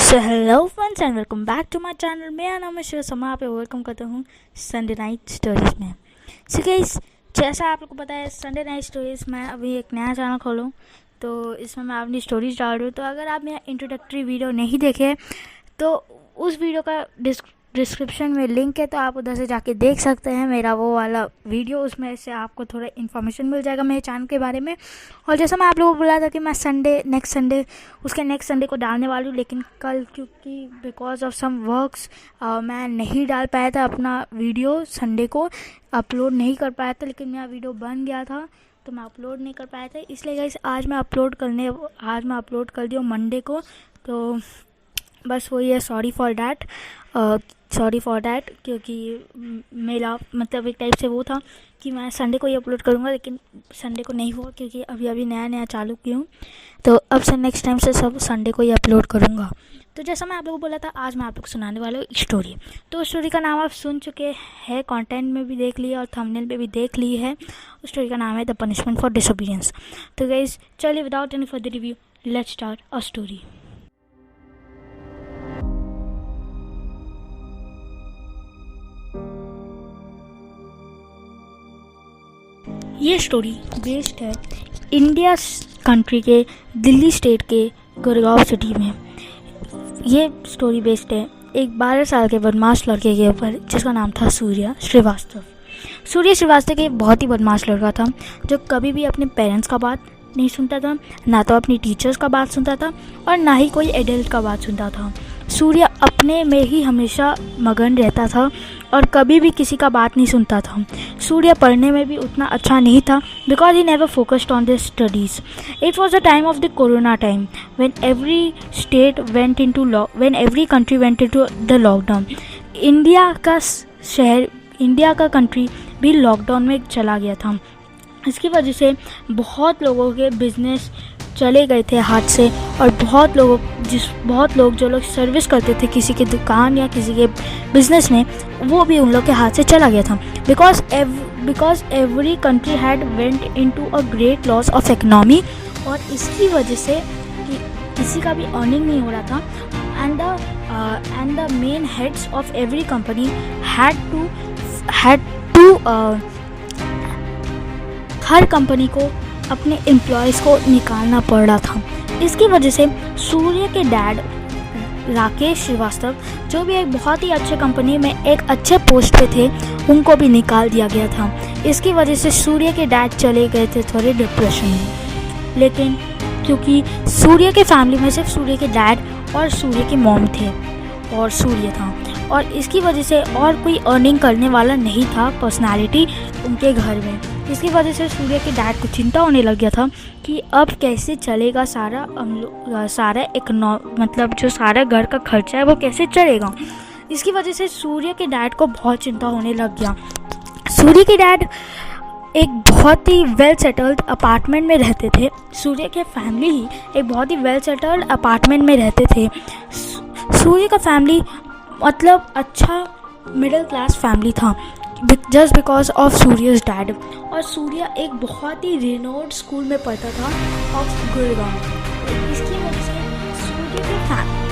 So hello friends and welcome back to my channel. मेरा नाम है शिव शर्मा। आप वेलकम करता हूँ संडे नाइट स्टोरीज़ में। सो गाइस, जैसा आप लोग को पता है, संडे नाइट स्टोरीज़ में अभी एक नया चैनल खोलूँ तो इसमें मैं अपनी स्टोरीज डाल रही हूँ। तो अगर आप मेरा इंट्रोडक्टरी वीडियो नहीं देखे तो उस वीडियो का डिस्क्रिप्शन में लिंक है, तो आप उधर से जाके देख सकते हैं मेरा वो वाला वीडियो। उसमें से आपको थोड़ा इन्फॉर्मेशन मिल जाएगा मेरे चैनल के बारे में। और जैसा मैं आप लोगों को बोला था कि मैं नेक्स्ट संडे को डालने वाली हूँ, लेकिन कल क्योंकि बिकॉज ऑफ सम वर्क्स मैं नहीं डाल पाया था अपना वीडियो, संडे को अपलोड नहीं कर पाया था। लेकिन मेरा वीडियो बन गया था तो मैं अपलोड नहीं कर पाया था, इसलिए गाइस आज मैं अपलोड कर दी हूँ मंडे को। तो बस वही है, सॉरी फॉर डैट क्योंकि मेरा मतलब एक टाइप से वो था कि मैं संडे को ही अपलोड करूँगा, लेकिन संडे को नहीं हुआ क्योंकि अभी नया चालू की हूँ। तो अब से नेक्स्ट टाइम से सब संडे को ही अपलोड करूँगा। तो जैसा मैं आप लोगों को बोला था, आज मैं आप लोग को सुनाने वाला हूँ एक स्टोरी। तो उस स्टोरी का नाम आप सुन चुके हैं, कंटेंट में भी देख लिया और थंबनेल पे भी देख ली है। उस स्टोरी का नाम है द पनिशमेंट फॉर डिसोबीडियंस। तो गाइस चलिए, without any further review, let's start a story. ये स्टोरी बेस्ड है इंडिया कंट्री के दिल्ली स्टेट के गुड़गांव सिटी में। ये स्टोरी बेस्ड है एक 12 साल के बदमाश लड़के के ऊपर जिसका नाम था सूर्य श्रीवास्तव। एक बहुत ही बदमाश लड़का था जो कभी भी अपने पेरेंट्स का बात नहीं सुनता था, ना तो अपनी टीचर्स का बात सुनता था और ना ही कोई एडल्ट का बात सुनता था। सूर्य अपने में ही हमेशा मगन रहता था और कभी भी किसी का बात नहीं सुनता था। सूर्य पढ़ने में भी उतना अच्छा नहीं था because he never focused on the studies. It was the time of the corona time when every country went into the lockdown. India का कंट्री भी लॉकडाउन में चला गया था। इसकी वजह से बहुत लोगों के बिजनेस चले गए थे हाथ से, और बहुत लोग जो लोग सर्विस करते थे किसी के दुकान या किसी के बिजनेस में, वो भी उन लोग के हाथ से चला गया था। Because every country had went into a great loss of economy, और इसकी वजह से किसी का भी अर्निंग नहीं हो रहा था। And the main heads of every company had to हर कंपनी को अपने एम्प्लॉयज़ को निकालना पड़ रहा था। इसकी वजह से सूर्य के डैड राकेश श्रीवास्तव, जो भी एक बहुत ही अच्छे कंपनी में एक अच्छे पोस्ट पे थे, उनको भी निकाल दिया गया था। इसकी वजह से सूर्य के डैड चले गए थे थोड़े डिप्रेशन में। लेकिन क्योंकि सूर्य के फैमिली में सिर्फ सूर्य के डैड और सूर्य के मॉम थे और सूर्य था, और इसकी वजह से और कोई अर्निंग करने वाला नहीं था पर्सनालिटी उनके घर में। इसकी वजह से सूर्य के डैड को चिंता होने लग गया था कि अब कैसे चलेगा मतलब जो सारा घर का खर्चा है वो कैसे चलेगा। इसकी वजह से सूर्य के डैड को बहुत चिंता होने लग गया। सूर्य के डैड एक बहुत ही वेल सेटल्ड अपार्टमेंट में रहते थे। सूर्य के फैमिली ही एक बहुत ही वेल सेटल्ड अपार्टमेंट में रहते थे। सूर्य का फैमिली मतलब अच्छा मिडिल क्लास फैमिली था, जस्ट बिकॉज ऑफ सूर्यज डैड। और सूर्य एक बहुत ही रिनोड स्कूल में पढ़ता था ऑफ गुड़गांव। इसकी वजह से सूर्य के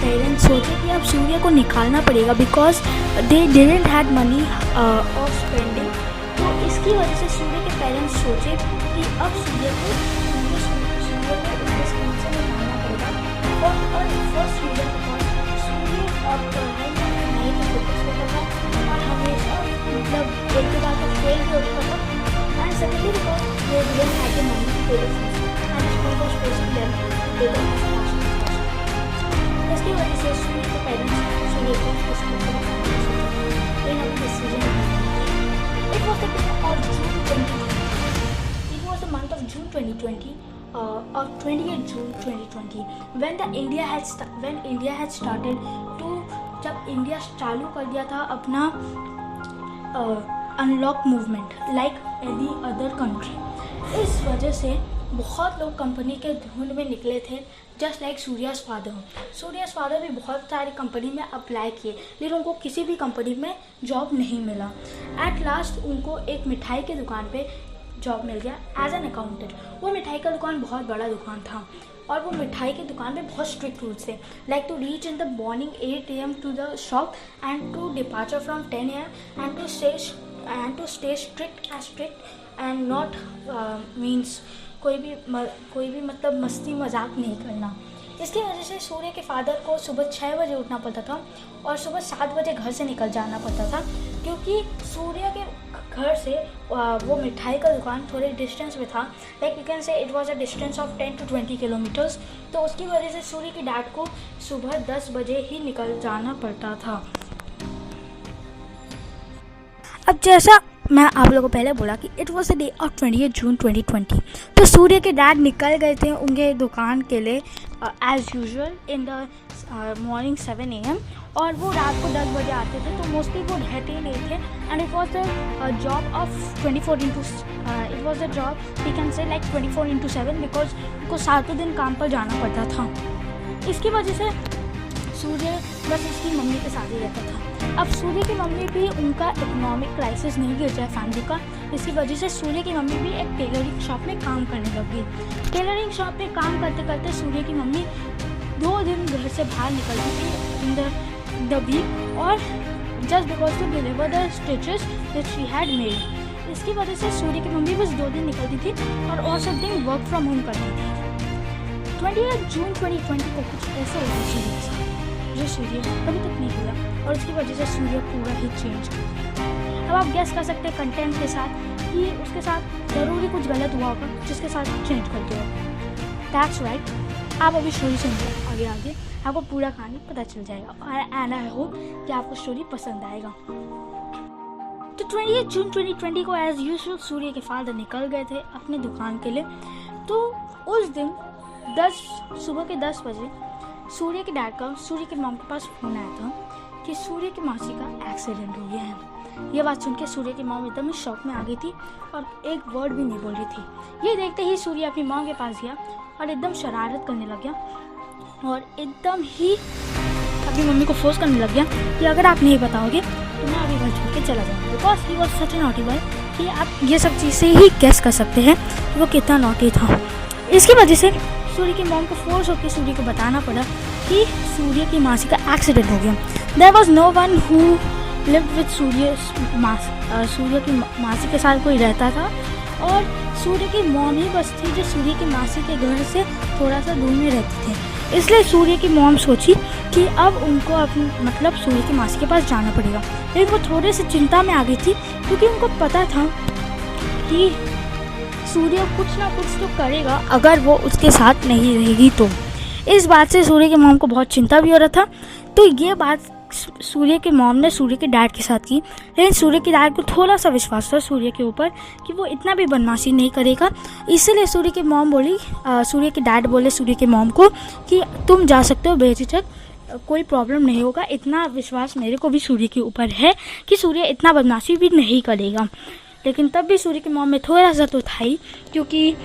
पेरेंट्स सोचे कि अब सूर्य को निकालना पड़ेगा because they didn't had money of spending. तो इसकी वजह से सूर्य के पेरेंट्स सोचे कि अब सूर्य को उनके स्कूल से निकालना पड़ेगा। और फर्स्ट रीजन सूर्य अब पढ़ाई में नहीं तो फोकस करता था और हमेशा मतलब एक के बाद फेल भी होता था। And secondly because they didn't have the money to pay the fees and school was forcing them to pay the fees. इसकी वजह से सूर्य के पेरेंट्स सूर्य को स्कूल से निकालने सोचे। इन अपनी decision It was the month of June 2020, or 28th June 2020, when India had started to, जब इंडिया चालू कर दिया था अपना unlock movement like any other country. इस वजह से बहुत लोग कंपनी के ढूंढ में निकले थे, जस्ट लाइक सूर्यास फादर भी बहुत सारी कंपनी में अप्लाई किए, लेकिन उनको किसी भी कंपनी में जॉब नहीं मिला। एट लास्ट उनको एक मिठाई के दुकान पे जॉब मिल गया एज एन अकाउंटेंट। वो मिठाई का दुकान बहुत बड़ा दुकान था। और वो मिठाई की दुकान पे बहुत स्ट्रिक्ट रूल्स थे, like to reach in the morning 8 AM to the shop and to departure from 10 AM and to stay strict and not means कोई भी मतलब मस्ती मजाक नहीं करना। इसकी वजह से सूर्य के फादर को सुबह 6 बजे उठना पड़ता था और सुबह 7 बजे घर से निकल जाना पड़ता था, क्योंकि सूर्य के घर से वो मिठाई का दुकान थोड़े डिस्टेंस में था, like you can say it was a distance of 10 to 20 kilometres. तो उसकी वजह से सूर्य के डैड को सुबह 10 बजे ही निकल जाना पड़ता था। अब जैसा मैं आप लोगों को पहले बोला कि it was the day of 20 जून 2020, तो सूर्य के डैड निकल गए थे उनके दुकान के लिए as usual in the morning 7 AM, और वो रात को 10 बजे आते थे, तो मोस्टली वो रहते ही नहीं थे। And it was the job of 24/7 because उनको 7 दिन काम पर जाना पड़ता था। इसकी वजह से सूर्य बस उसकी मम्मी के साथ ही रहता था। अब सूर्य की मम्मी भी उनका इकोनॉमिक क्राइसिस नहीं गिर जाए फैमिली का, इसकी वजह से सूर्य की मम्मी भी एक टेलरिंग शॉप में काम करने लग गई। टेलरिंग शॉप में काम करते करते सूर्य की मम्मी 2 दिन घर से बाहर निकलती थी इन द वीक, और just because to deliver the stitches that she had made. इसकी वजह से सूर्य की मम्मी बस 2 दिन निकलती थी और सब दिन वर्क फ्रॉम होम करती थी। 28 जून 2020 को कुछ ऐसा हुआ सूर्य के साथ जो सूर्य कभी तक नहीं हुआ, और उसकी वजह से सूर्य पूरा ही चेंज कर। अब आप गेस कर सकते हैं कंटेंट के साथ कि उसके साथ ज़रूरी कुछ गलत हुआ होगा जिसके साथ चेंज कर दिया होगा। दैट्स राइट, आप अभी स्टोरी सुनिए, आगे आगे आपको पूरा कहानी पता चल जाएगा, एंड आई होप कि आपको स्टोरी पसंद आएगा। तो 28 जून 2020 को एज यूजुअल सूर्य के फादर निकल गए थे अपने दुकान के लिए। तो उस दिन सुबह के 10 बजे सूर्य के डैड का सूर्य के मॉम के पास फ़ोन आया था कि सूर्य की मासी का एक्सीडेंट हो गया है। ये बात सुन के सूर्य की मॉम एकदम शॉक में आ गई थी और एक वर्ड भी नहीं बोल रही थी। ये देखते ही सूर्य अपनी मॉम के पास गया और एकदम शरारत करने लग गया और एकदम ही अपनी मम्मी को फोर्स करने लग गया कि अगर आप नहीं बताओगे तो मैं अभी घर छोड़ के चला जाऊँगा। Because he was such A naughty boy कि आप ये सब चीज़ से ही गेस कर सकते हैं कि वो कितना नॉटी था। इसकी वजह से सूर्य की मॉम को फोर्स होकर सूर्य को बताना पड़ा कि सूर्य की मासी का एक्सीडेंट हो गया। There was no one who lived with Surya की मासी के साथ कोई रहता था, और सूर्य की मॉम ही बस थी जो सूर्य की मासी के घर से थोड़ा सा दूर में रहते थे। इसलिए सूर्य की मॉम सोची कि अब उनको मतलब सूर्य की मासी के पास जाना पड़ेगा। लेकिन वो थोड़े से चिंता में आ गई थी क्योंकि उनको पता था कि सूर्य कुछ ना कुछ तो करेगा अगर वो उसके साथ नहीं रहेगी तो। इस बात से सूर्य के मॉम को बहुत चिंता भी हो रहा था। तो ये बात सूर्य के मॉम ने सूर्य के डैड के साथ की, लेकिन सूर्य के डैड को थोड़ा सा विश्वास था सूर्य के ऊपर कि वो इतना भी बदमाशी नहीं करेगा। इसीलिए सूर्य के डैड बोले सूर्य के मॉम को कि तुम जा सकते हो बेझिझक, कोई प्रॉब्लम नहीं होगा। इतना विश्वास मेरे को भी सूर्य के ऊपर है कि सूर्य इतना बदमाशी भी नहीं करेगा। लेकिन तब भी सूर्य की मॉम में थोड़ा सा तो था ही, क्योंकि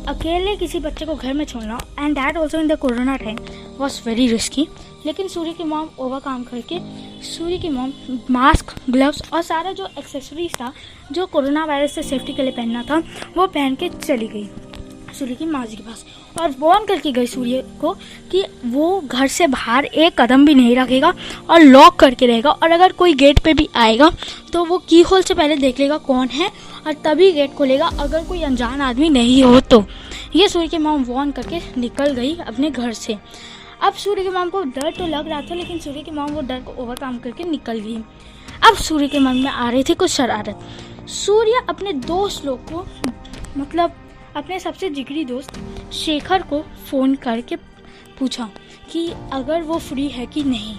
अकेले किसी बच्चे को घर में छोड़ना and that also in the corona time was very risky. लेकिन सूर्य की मॉम ओवरकम करके सूर्य की मॉम मास्क, ग्लव्स और सारा जो एक्सेसरीज था जो कोरोना वायरस से सेफ्टी के लिए पहनना था वो पहन के चली गई सूर्य की माँ जी के पास, और वार्न करके गई सूर्य को कि वो घर से बाहर एक कदम भी नहीं रखेगा और लॉक करके रहेगा, और अगर कोई गेट पे भी आएगा तो वो की होल से पहले देख लेगा कौन है और तभी गेट खोलेगा, अगर कोई अनजान आदमी नहीं हो तो। ये सूर्य की मॉम वार्न करके निकल गई अपने घर से। अब सूर्य की मॉम को डर तो लग रहा था, लेकिन सूर्य की मॉम वो डर को ओवरकम करके निकल गई। अब सूर्य के मन में आ रही थी कुछ शरारत। सूर्य अपने दोस्त लोग को, मतलब अपने सबसे जिगरी दोस्त शेखर को फ़ोन करके पूछा कि अगर वो फ्री है कि नहीं।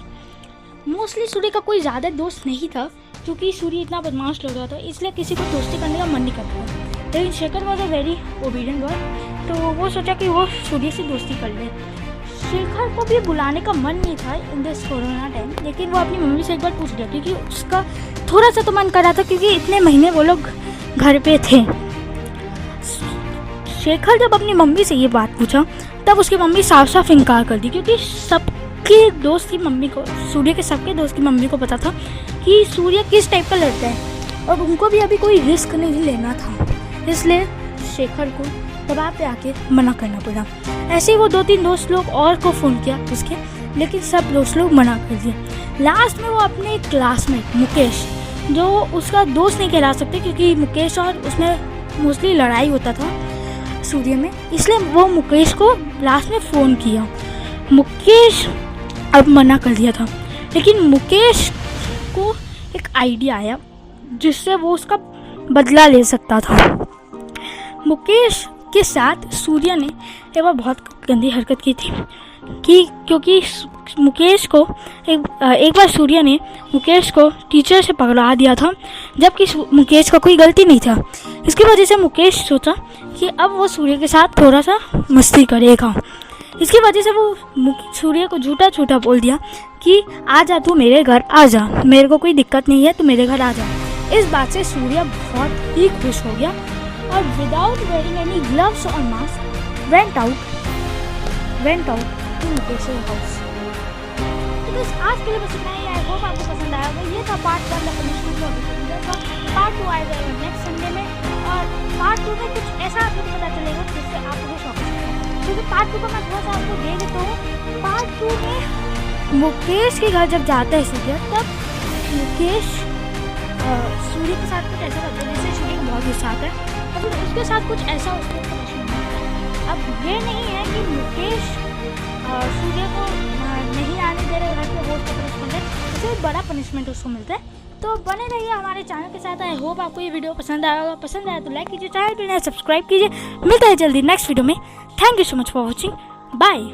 मोस्टली सूर्य का कोई ज़्यादा दोस्त नहीं था क्योंकि सूर्य इतना बदमाश लग रहा था, इसलिए किसी को दोस्ती करने का मन नहीं करता था। लेकिन Shekhar was a very obedient boy, तो वो सोचा कि वो सूर्य से दोस्ती कर ले। शेखर को भी बुलाने का मन नहीं था इन दिस कोरोना टाइम, लेकिन वो अपनी मम्मी से एक बार पूछ लिया क्योंकि उसका थोड़ा सा तो मन कर रहा था, क्योंकि इतने महीने वो लोग घर पे थे। शेखर जब अपनी मम्मी से ये बात पूछा तब उसकी मम्मी साफ साफ इनकार कर दी, क्योंकि सबके दोस्त की मम्मी को, सूर्य के सबके दोस्त की मम्मी को पता था कि सूर्य किस टाइप का लड़का है और उनको भी अभी कोई रिस्क नहीं लेना था। इसलिए शेखर को दबाव पे आके मना करना पड़ा। ऐसे ही वो 2-3 दोस्त लोग और को फ़ोन किया उसके, लेकिन सब दोस्त लोग मना कर दिए। लास्ट में वो अपने क्लासमेट मुकेश, जो उसका दोस्त नहीं कहला सकते क्योंकि मुकेश और उसमें मोस्टली लड़ाई होता था सूर्य में, इसलिए वो मुकेश को लास्ट में फ़ोन किया। मुकेश अब मना कर दिया था, लेकिन मुकेश को एक आइडिया आया जिससे वो उसका बदला ले सकता था। मुकेश के साथ सूर्य ने एक बार बहुत गंदी हरकत की थी क्योंकि मुकेश को एक बार सूर्य ने मुकेश को टीचर से पकड़ा दिया था, जबकि मुकेश का कोई गलती नहीं था। इसकी वजह से मुकेश सोचा कि अब वो सूर्य के साथ थोड़ा सा मस्ती करेगा। इसकी वजह से वो सूर्य को झूठा बोल दिया कि आ जा, तू मेरे घर आ जा, मेरे को कोई दिक्कत नहीं है, तू मेरे घर आ जा। इस बात से सूर्य बहुत ही खुश हो गया और विदाउट वेयरिंग एनी ग्लव्स और mask went out to Mukesh house. तो बस आज के लिए बस इतना ही। आई होप आपको पसंद आया होगा। ये था पार्ट 1 पार्ट 2 आएगा नेक्स्ट संडे में, और पार्ट 2 में कुछ ऐसा आपको पता चलेगा जिससे आपको शौक है, क्योंकि पार्ट 2 को मैं थोड़ा सा आपको दे देता हूँ। पार्ट 2 में मुकेश के घर जब जाता है सूर्य, तब मुकेश सूर्य के साथ कुछ ऐसा करता है जैसे सूर्य को बहुत गुस्सा आता है, और फिर उसके साथ कुछ ऐसा होता है। अब ये नहीं है कि मुकेश सूर्य को नहीं आने दे रहे घर पे, वो उसका पनिशमेंट है, उससे बड़ा पनिशमेंट उसको मिलता है। तो बने रहिए हमारे चैनल के साथ। आई होप आपको ये वीडियो पसंद आया होगा। पसंद आया तो लाइक कीजिए, चैनल पर नया सब्सक्राइब कीजिए। मिलता है जल्दी नेक्स्ट वीडियो में। Thank you so much for watching. Bye.